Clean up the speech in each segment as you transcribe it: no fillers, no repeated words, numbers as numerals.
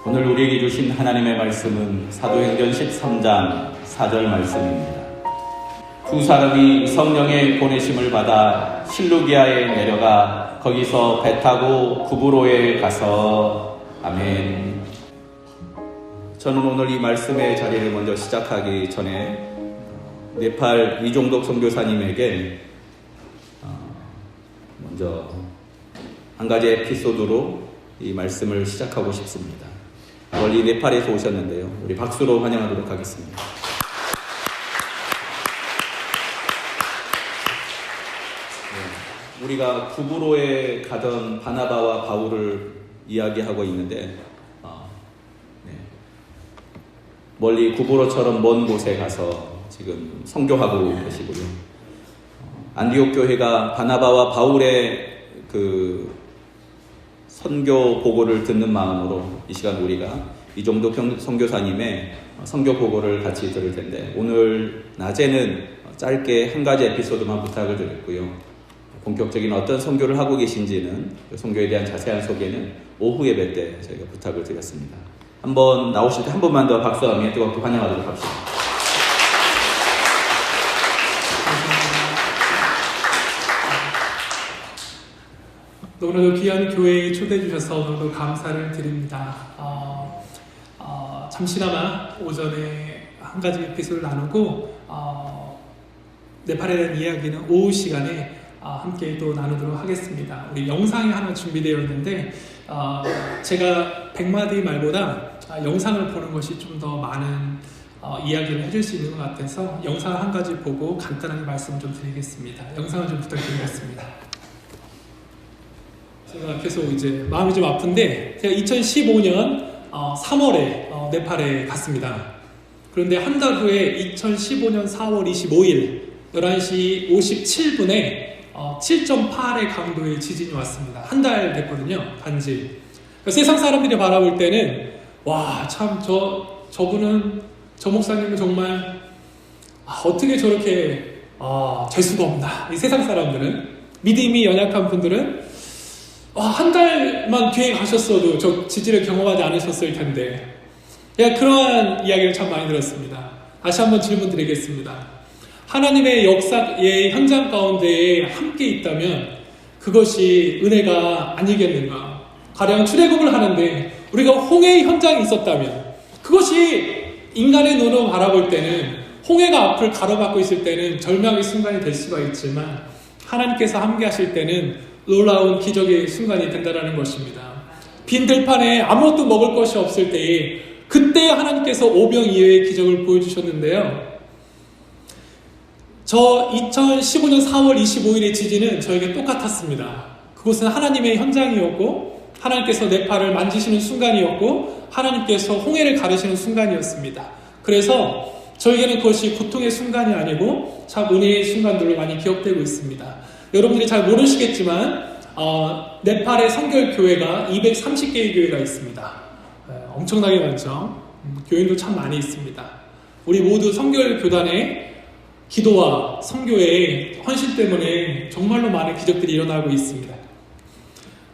오늘 우리에게 주신 하나님의 말씀은 사도행전 13장 4절 말씀입니다. 두 사람이 성령의 보내심을 받아 실루기아에 내려가 거기서 배 타고 구브로에 가서 아멘. 저는 오늘 이 말씀의 자리를 먼저 시작하기 전에 네팔 이종덕 선교사님에게 먼저 한 가지 에피소드로 이 말씀을 시작하고 싶습니다. 멀리 네팔에서 오셨는데요. 우리 박수로 환영하도록 하겠습니다. 네, 우리가 구브로에 가던 바나바와 바울을 이야기하고 있는데 멀리 구브로처럼 먼 곳에 가서 지금 선교하고 계시고요. 안디옥 교회가 바나바와 바울의 그 선교 보고를 듣는 마음으로 이 시간 우리가 이종덕 선교사님의 선교 보고를 같이 들을 텐데, 오늘 낮에는 짧게 한 가지 에피소드만 부탁을 드렸고요. 본격적인 어떤 선교를 하고 계신지는, 그 선교에 대한 자세한 소개는 오후 예배 때 저희가 부탁을 드렸습니다. 한번 나오실 때 한 번만 더 박수하며 뜨겁게 환영하도록 합시다. 너무나도 귀한 교회에 초대해 주셔서 너무나도 감사를 드립니다. 잠시나마 오전에 한 가지 에피소드를 나누고 네팔에 대한 이야기는 오후 시간에 함께 또 나누도록 하겠습니다. 우리 영상이 하나 준비되어 있는데 제가 100마디 말보다 영상을 보는 것이 좀 더 많은 이야기를 해줄 수 있는 것 같아서 영상 한 가지 보고 간단하게 말씀 좀 드리겠습니다. 영상을 좀 부탁드리겠습니다. 제가 계속 이제 마음이 좀 아픈데, 제가 2015년 3월에 네팔에 갔습니다. 그런데 한 달 후에 2015년 4월 25일 11시 57분에 7.8의 강도의 지진이 왔습니다. 한 달 됐거든요, 단지. 세상 사람들이 바라볼 때는 와, 참 저분은, 저 목사님은 정말 어떻게 저렇게 될 수가 없나. 이 세상 사람들은, 믿음이 연약한 분들은 한 달만 뒤에 가셨어도 저 지진을 경험하지 않으셨을 텐데, 그러한 이야기를 참 많이 들었습니다. 다시 한번 질문 드리겠습니다. 하나님의 역사의 현장 가운데에 함께 있다면 그것이 은혜가 아니겠는가? 가령 출애굽을 하는데 우리가 홍해의 현장에 있었다면, 그것이 인간의 눈으로 바라볼 때는, 홍해가 앞을 가로막고 있을 때는 절망의 순간이 될 수가 있지만, 하나님께서 함께 하실 때는 놀라운 기적의 순간이 된다는 것입니다. 빈 들판에 아무것도 먹을 것이 없을 때에, 그때 하나님께서 오병이어의 기적을 보여주셨는데요. 저 2015년 4월 25일의 지진은 저에게 똑같았습니다. 그곳은 하나님의 현장이었고, 하나님께서 네팔을 만지시는 순간이었고, 하나님께서 홍해를 가르시는 순간이었습니다. 그래서 저에게는 그것이 고통의 순간이 아니고 참 은혜의 순간들로 많이 기억되고 있습니다. 여러분들이 잘 모르시겠지만 네팔의 선결교회가 230개의 교회가 있습니다. 엄청나게 많죠. 교인도 참 많이 있습니다. 우리 모두 선결교단의 기도와 선교의 헌신 때문에 정말로 많은 기적들이 일어나고 있습니다.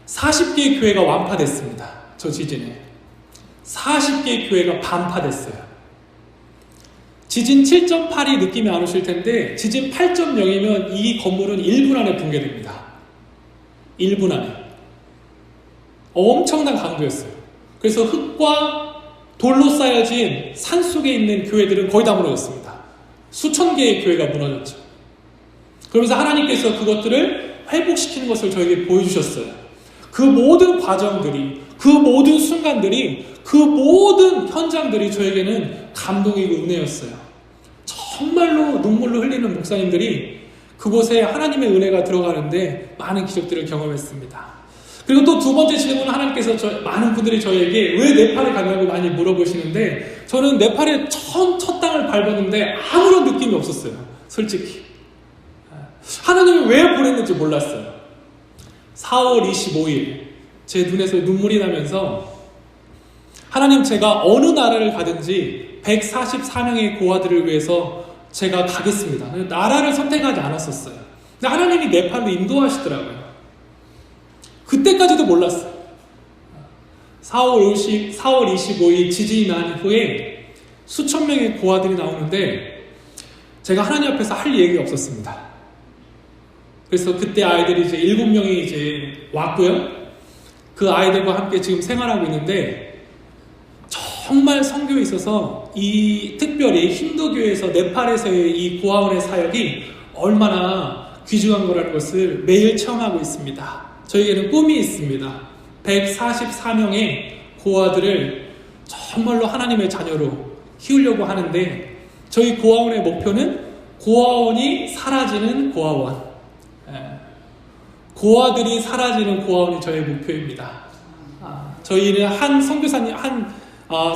40개의 교회가 완파됐습니다. 저 지진에 40개의 교회가 반파됐어요. 지진 7.8이 느낌이 안 오실 텐데, 지진 8.0이면 이 건물은 1분 안에 붕괴됩니다. 1분 안에. 엄청난 강도였어요. 그래서 흙과 돌로 쌓여진 산 속에 있는 교회들은 거의 다 무너졌습니다. 수천 개의 교회가 무너졌죠. 그러면서 하나님께서 그것들을 회복시키는 것을 저에게 보여주셨어요. 그 모든 과정들이, 그 모든 순간들이, 그 모든 현장들이 저에게는 감동이고 은혜였어요. 정말로 눈물로 흘리는 목사님들이 그곳에 하나님의 은혜가 들어가는데 많은 기적들을 경험했습니다. 그리고 또 두 번째 질문은, 하나님께서 많은 분들이 저에게 왜 네팔에 갔냐고 많이 물어보시는데, 저는 네팔에 첫 땅을 밟았는데 아무런 느낌이 없었어요. 솔직히. 하나님이 왜 보냈는지 몰랐어요. 4월 25일 제 눈에서 눈물이 나면서, 하나님, 제가 어느 나라를 가든지 144명의 고아들을 위해서 제가 가겠습니다. 나라를 선택하지 않았었어요. 근데 하나님이 네팔로 인도하시더라고요. 그때까지도 몰랐어요. 4월 25일 지진이 난 후에 수천 명의 고아들이 나오는데 제가 하나님 앞에서 할 얘기가 없었습니다. 그래서 그때 아이들이 이제 7명이 이제 왔고요. 그 아이들과 함께 지금 생활하고 있는데 정말 선교에 있어서 이 특별히 힌두교에서 네팔에서의 이 고아원의 사역이 얼마나 귀중한 거라는 것을 매일 체험하고 있습니다. 저에게는 꿈이 있습니다. 144명의 고아들을 정말로 하나님의 자녀로 키우려고 하는데 저희 고아원의 목표는 고아원이 사라지는 고아원, 고아들이 사라지는 고아원이 저의 목표입니다. 저희는 한 선교사님,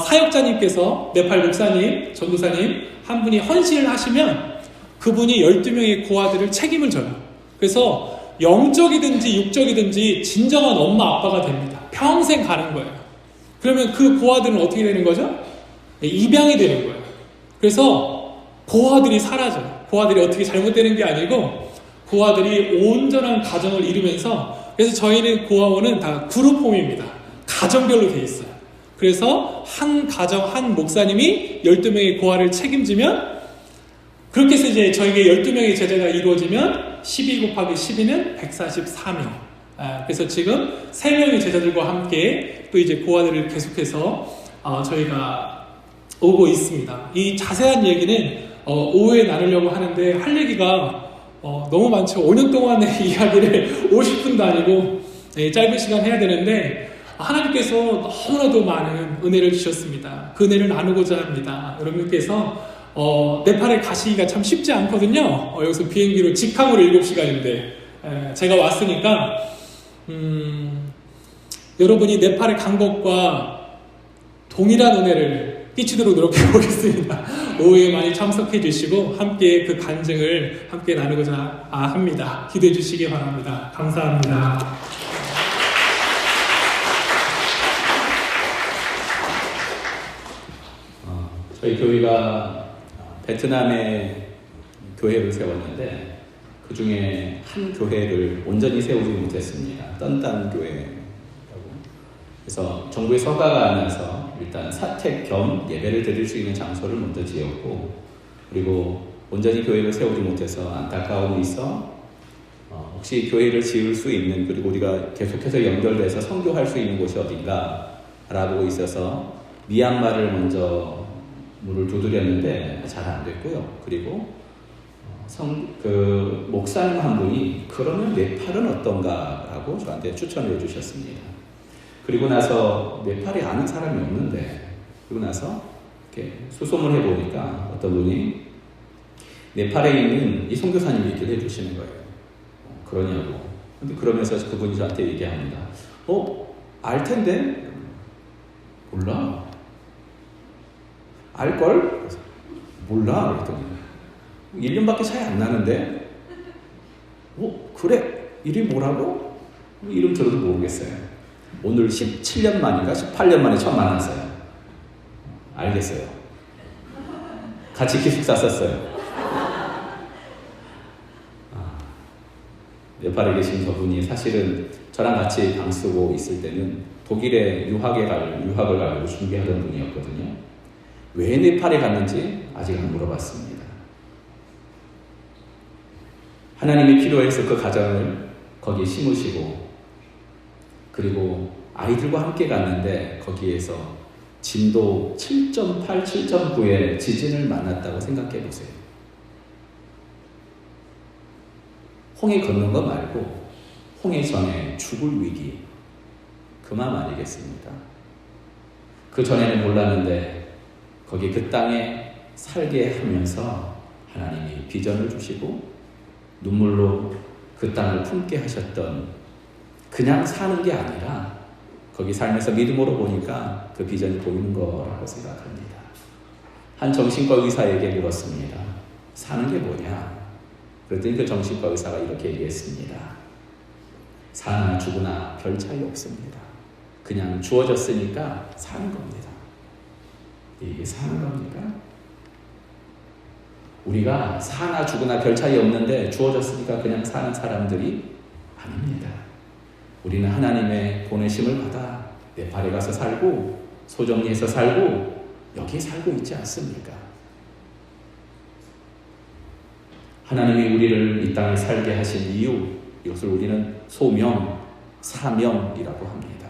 사역자님께서 네팔 목사님, 전도사님 한 분이 헌신을 하시면 그분이 12명의 고아들을 책임을 져요. 그래서 영적이든지 육적이든지 진정한 엄마 아빠가 됩니다. 평생 가는 거예요. 그러면 그 고아들은 어떻게 되는 거죠? 입양이 되는 거예요. 그래서 고아들이 사라져요. 고아들이 어떻게 잘못되는 게 아니고 고아들이 온전한 가정을 이루면서, 그래서 저희는 고아원은 다 그룹홈입니다. 가정별로 돼 있어요. 그래서 한 가정 한 목사님이 12명의 고아를 책임지면, 그렇게 해서 이제 저에게 12명의 제자가 이루어지면 12 곱하기 12는 144명. 그래서 지금 3명의 제자들과 함께 또 이제 고아들을 계속해서 저희가 오고 있습니다. 이 자세한 얘기는 오후에 나누려고 하는데 할 얘기가 너무 많죠. 5년 동안의 이야기를 50분도 아니고 짧은 시간 해야 되는데 하나님께서 너무나도 많은 은혜를 주셨습니다. 그 은혜를 나누고자 합니다. 여러분께서 네팔에 가시기가 참 쉽지 않거든요. 여기서 비행기로 직항으로 7시간인데 제가 왔으니까 여러분이 네팔에 간 것과 동일한 은혜를 끼치도록 노력해 보겠습니다. 오후에 많이 참석해 주시고 함께 그 간증을 함께 나누고자 합니다. 기대해 주시기 바랍니다. 감사합니다. 저희 교회가 베트남에 교회를 세웠는데 그 중에 한 교회를 온전히 세우지 못했습니다. 떤단 교회라고. 그래서 정부의 서가가 안 나서 일단 사택 겸 예배를 드릴 수 있는 장소를 먼저 지었고, 그리고 온전히 교회를 세우지 못해서 안타까움이 있어 혹시 교회를 지을 수 있는, 그리고 우리가 계속해서 연결돼서 선교할 수 있는 곳이 어딘가 알아보고 있어서 미얀마를 먼저 문을 두드렸는데 잘 안 됐고요. 그리고 목사님 한 분이 그러면 네팔은 어떤가라고 저한테 추천해 주셨습니다. 그리고 나서 네팔에 아는 사람이 없는데, 그리고 나서 이렇게 수소문 해보니까 어떤 분이 네팔에 있는 이 선교사님이 얘기를 해주시는 거예요. 그러냐고. 근데 그러면서 그분이 저한테 얘기합니다. 알 텐데? 몰라. 알걸? 몰라. 그랬더니 1년밖에 차이 안 나는데? 그래. 이름이 뭐라고? 이름 들어도 모르겠어요. 오늘 17년 만인가 18년 만에 처음 만났어요. 알겠어요. 같이 기숙사 썼어요. 네팔에 계신 저분이 사실은 저랑 같이 방 쓰고 있을 때는 독일에 유학을 가려고 준비하던 분이었거든요. 왜 네팔에 갔는지 아직 안 물어봤습니다. 하나님이 필요해서 그 가정을 거기에 심으시고, 그리고 아이들과 함께 갔는데 거기에서 진도 7.8, 7.9의 지진을 만났다고 생각해 보세요. 홍해 걷는 거 말고 홍해 전에 죽을 위기, 그 마음 아니겠습니까? 그 전에는 몰랐는데 거기 그 땅에 살게 하면서 하나님이 비전을 주시고 눈물로 그 땅을 품게 하셨던, 그냥 사는 게 아니라 거기 살면서 믿음으로 보니까 그 비전이 보이는 거라고 생각합니다. 한 정신과 의사에게 물었습니다. 사는 게 뭐냐? 그랬더니 그 정신과 의사가 이렇게 얘기했습니다. 사나 죽으나 별 차이 없습니다. 그냥 주어졌으니까 사는 겁니다. 이게 사는 겁니까? 우리가 사나 죽으나 별 차이 없는데 주어졌으니까 그냥 사는 사람들이 아닙니다. 우리는 하나님의 보내심을 받아 네팔에 가서 살고 소정리에서 살고 여기에 살고 있지 않습니까? 하나님이 우리를 이 땅에 살게 하신 이유, 이것을 우리는 소명, 사명이라고 합니다.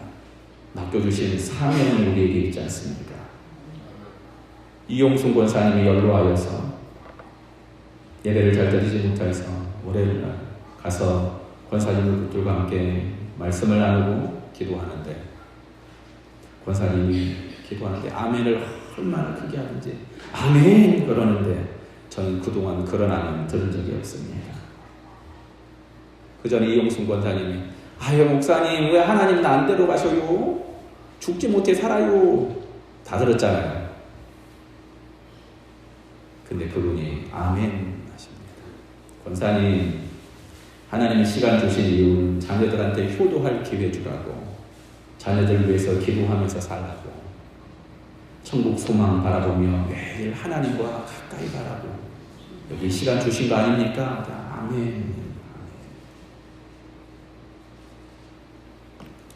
맡겨주신 사명이 우리에게 있지 않습니까? 이용순 권사님이 연로하여서 예배를 잘 드리지 못해서 월요일날 가서 권사님들과 함께 말씀을 나누고 기도하는데, 권사님이 기도하는데 아멘을 얼마나 크게 하는지 아멘 그러는데 저는 그동안 그런 아멘 들은 적이 없습니다. 그 전에 이용순 권사님이 아유 목사님 왜 하나님 난대로 가셔요? 죽지 못해 살아요. 다 들었잖아요. 근데 그분이 아멘 하십니다. 권사님, 하나님이 시간 주신 이유는 자녀들한테 효도할 기회 주라고, 자녀들 위해서 기도하면서 살라고, 천국 소망 바라보며 매일 하나님과 가까이 가라고 여기 시간 주신 거 아닙니까? 아멘.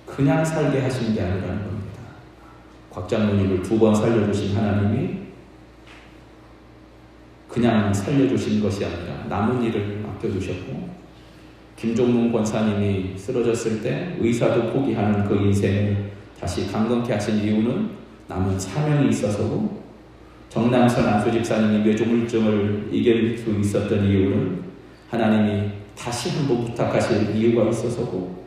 그냥 살게 하시는 게 아니라는 겁니다. 곽장로님을 2번 살려주신 하나님이 그냥 살려주신 것이 아니라 남은 일을 맡겨주셨고, 김종문 권사님이 쓰러졌을 때 의사도 포기하는 그 인생을 다시 강건케 하신 이유는 남은 사명이 있어서고, 정남선 안수 집사님이 뇌조물증을 이길 수 있었던 이유는 하나님이 다시 한번 부탁하실 이유가 있어서고,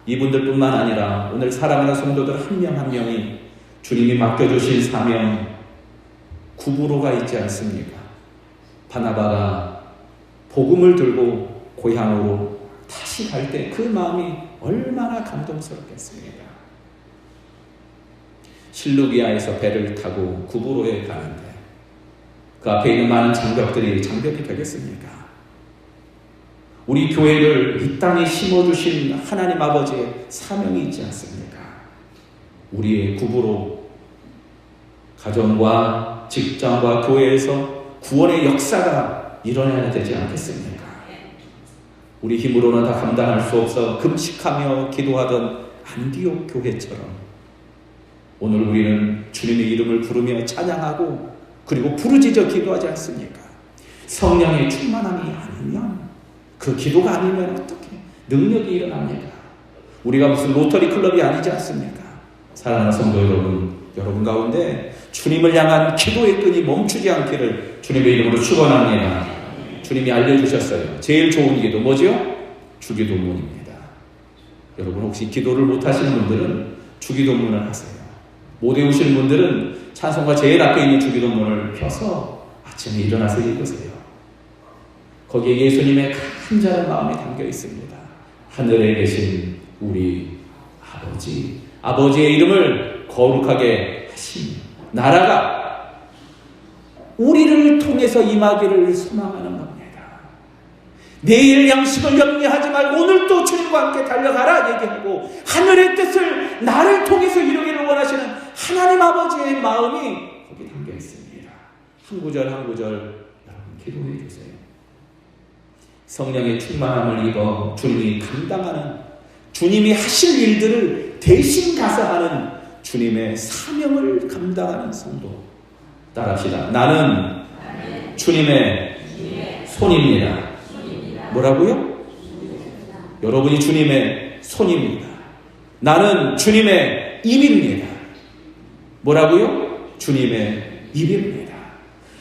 이분들뿐만 아니라 오늘 사랑하는 성도들 한 명 한 명이 주님이 맡겨주신 사명, 구부로가 있지 않습니까? 바나바가 복음을 들고 고향으로 다시 갈 때 그 마음이 얼마나 감동스럽겠습니까? 실루기아에서 배를 타고 구부로에 가는데 그 앞에 있는 많은 장벽들이 장벽이 되겠습니까? 우리 교회를 이 땅에 심어주신 하나님 아버지의 사명이 있지 않습니까? 우리의 구부로, 가정과 직장과 교회에서 구원의 역사가 일어나야 되지 않겠습니까? 우리 힘으로는 다 감당할 수 없어 금식하며 기도하던 안디옥 교회처럼 오늘 우리는 주님의 이름을 부르며 찬양하고 그리고 부르짖어 기도하지 않습니까? 성령의 충만함이 아니면, 그 기도가 아니면 어떻게 능력이 일어납니까? 우리가 무슨 로터리 클럽이 아니지 않습니까? 사랑하는 성도 여러분 가운데 주님을 향한 기도의 끈이 멈추지 않기를 주님의 이름으로 축원합니다. 주님이 알려주셨어요. 제일 좋은 기도 뭐죠? 주기도문입니다. 여러분 혹시 기도를 못하시는 분들은 주기도문을 하세요. 못 외우시는 분들은 찬송가 제일 앞에 있는 주기도문을 펴서 아침에 일어나서 읽으세요. 거기에 예수님의 간절한 마음이 담겨 있습니다. 하늘에 계신 우리 아버지, 아버지의 이름을 거룩하게 하시며 나라가 우리를 통해서 임하기를 소망하는 겁니다. 내일 양식을 염려하지 말고 오늘도 주님과 함께 달려가라 얘기하고 하늘의 뜻을 나를 통해서 이루기를 원하시는 하나님 아버지의 마음이 거기 담겨 있습니다. 한 구절 한 구절 여러분 기도해 주세요. 성령의 충만함을 입어 주님이 감당하는, 주님이 하실 일들을 대신 가서 하는 주님의 사명을 감당하는 성도 따라합시다. 나는 주님의 손입니다. 뭐라고요? 여러분이 주님의 손입니다. 나는 주님의 입입니다. 뭐라고요? 주님의 입입니다.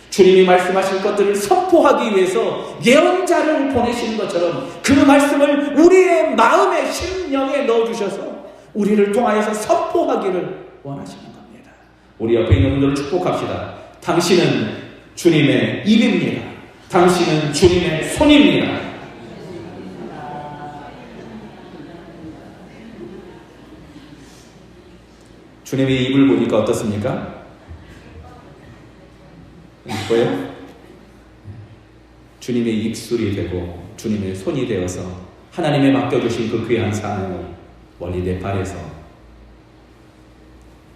주님이 말씀하신 것들을 선포하기 위해서 예언자를 보내시는 것처럼 그 말씀을 우리의 마음에 심령에 넣어주셔서 우리를 통하여서 선포하기를 원하시는 겁니다. 우리 옆에 있는 분들을 축복합시다. 당신은 주님의 입입니다. 당신은 주님의 손입니다. 주님의 입을 보니까 어떻습니까? 이뻐요? 주님의 입술이 되고 주님의 손이 되어서 하나님의 맡겨주신 그 귀한 사명을 멀리 네팔에서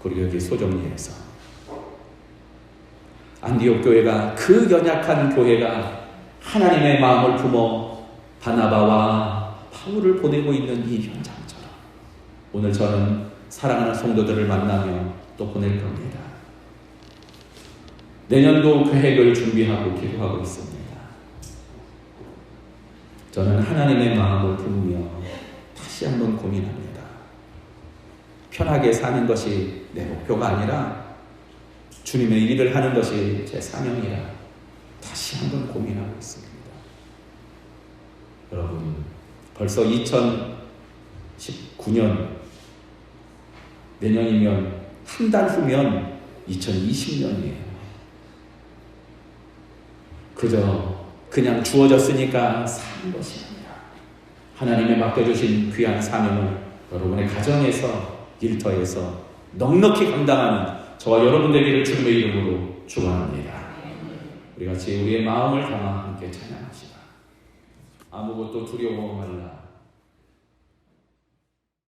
그리고 여기 소정리에서 안디옥 교회가, 그 연약한 교회가 하나님의 마음을 품어 바나바와 바울을 보내고 있는 이 현장처럼 오늘 저는 사랑하는 성도들을 만나며 또 보낼 겁니다. 내년도 계획을 준비하고 기도하고 있습니다. 저는 하나님의 마음을 품으며 다시 한번 고민합니다. 편하게 사는 것이 내 목표가 아니라 주님의 일을 하는 것이 제 사명이라 다시 한번 고민하고 있습니다. 여러분, 벌써 2019년, 내년이면 한 달 후면 2020년이에요. 그냥 주어졌으니까 사는 것이 아니라 하나님의 맡겨주신 귀한 사명을 여러분의 가정에서, 일터에서 넉넉히 감당하는 저와 여러분 되기를 주님의 이름으로 축원합니다. 우리 같이 우리의 마음을 담아 함께 찬양합시다. 아무것도 두려워 말라.